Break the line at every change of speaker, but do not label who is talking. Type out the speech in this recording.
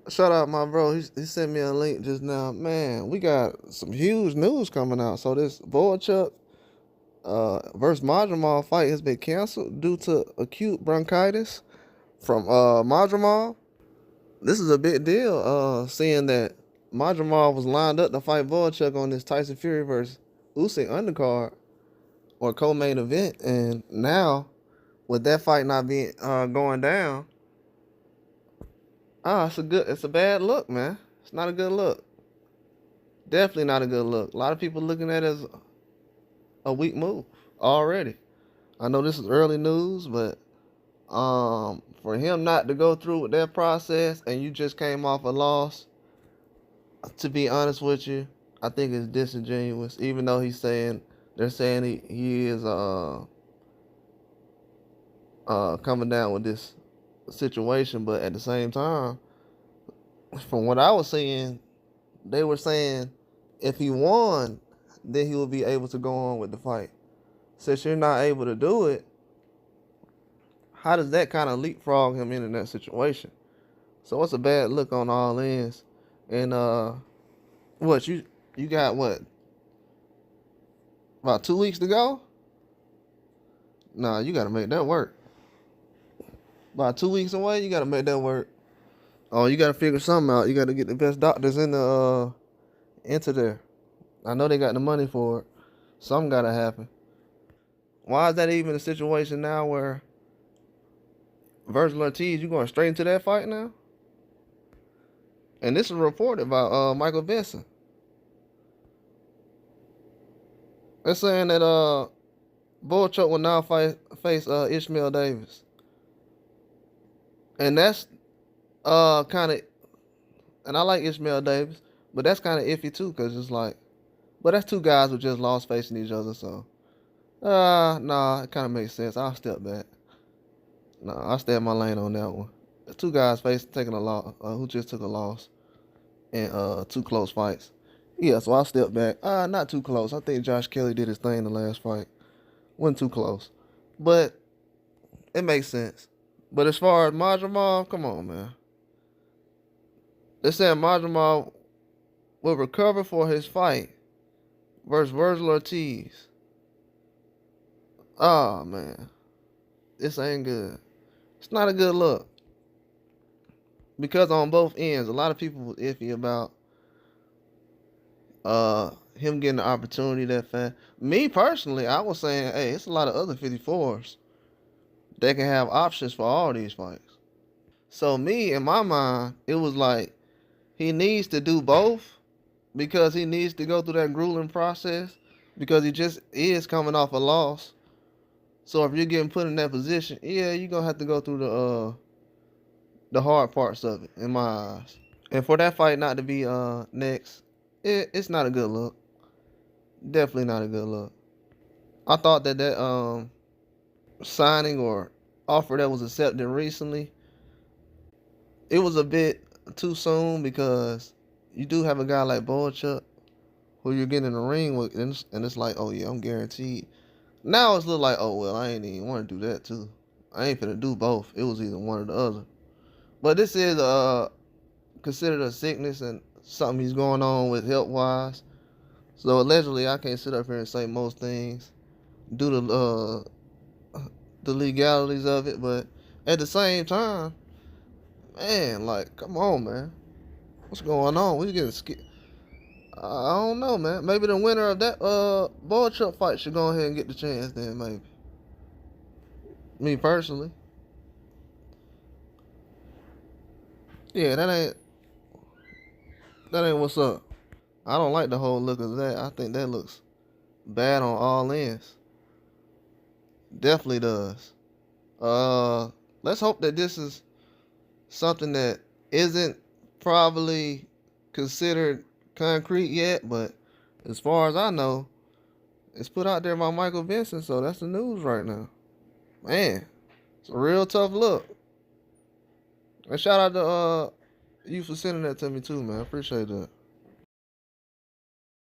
Shout out my bro. He sent me a link just now. Man, we got some huge news coming out. So this Bohachuk versus Madrimov fight has been canceled due to acute bronchitis from Madrimov. This is a big deal. Seeing that Madrimov was lined up to fight Bohachuk on this Tyson Fury versus Usyk undercard or co-main event, and now with that fight not being going down, it's a bad look, man. It's not a good look. Definitely not a good look. A lot of people looking at it as a weak move already. I know this is early news, but for him not to go through with that process and you just came off a loss, to be honest with you, I think it's disingenuous. Even though they're saying he is coming down with this situation, but at the same time, from what I was seeing, they were saying if he won, then he would be able to go on with the fight. Since you're not able to do it, how does that kind of leapfrog him into that situation? So it's a bad look on all ends. And what you got what, about 2 weeks to go? Nah, you gotta make that work. About 2 weeks away, you gotta make that work. Oh, you gotta figure something out. You gotta get the best doctors in the into there. I know they got the money for it. Something gotta happen. Why is that even a situation now where Virgil Ortiz, you going straight into that fight now? And this is reported by Michael Benson. They're saying that Bohachuk will now face Ishmael Davis. And that's kind of, and I like Ishmael Davis, but that's kind of iffy too, because it's like, but that's two guys who just lost facing each other, so nah, it kind of makes sense. I'll step back. Nah, I'll stay in my lane on that one. Two guys taking a loss, who just took a loss in two close fights. Yeah, so I'll step back. Not too close. I think Josh Kelly did his thing in the last fight. Wasn't too close, but it makes sense. But as far as Madrimov, come on, man. They're saying Madrimov will recover for his fight versus Virgil Ortiz. Oh, man. This ain't good. It's not a good look. Because on both ends, a lot of people were iffy about him getting the opportunity that fast. Me personally, I was saying, hey, it's a lot of other 54s that can have options for all these fights. So me, in my mind, it was like he needs to do both because he needs to go through that grueling process because he just is coming off a loss. So if you're getting put in that position, yeah, you're gonna have to go through the hard parts of it, in my eyes. And for that fight not to be next, it's not a good look. Definitely not a good look. I thought that signing or offer that was accepted recently, it was a bit too soon because you do have a guy like Bohachuk who you're getting in the ring with, and it's like, oh yeah, I'm guaranteed. Now it's look like, oh well, I ain't even want to do that too. I ain't finna do both. It was either one or the other. But this is considered a sickness and something he's going on with health wise. So allegedly, I can't sit up here and say most things due to the legalities of it. But at the same time, man, like, come on, man, what's going on? We getting scared. I don't know, man. Maybe the winner of that Bohachuk fight should go ahead and get the chance. Then maybe. Me personally, yeah, that ain't what's up. I don't like the whole look of that. I think that looks bad on all ends. Definitely does. Uh, let's hope that this is something that isn't probably considered concrete yet, but as far as I know, it's put out there by Michael Benson, so that's the news right now. Man, it's a real tough look. And shout out to you for sending that to me too, man. I appreciate that.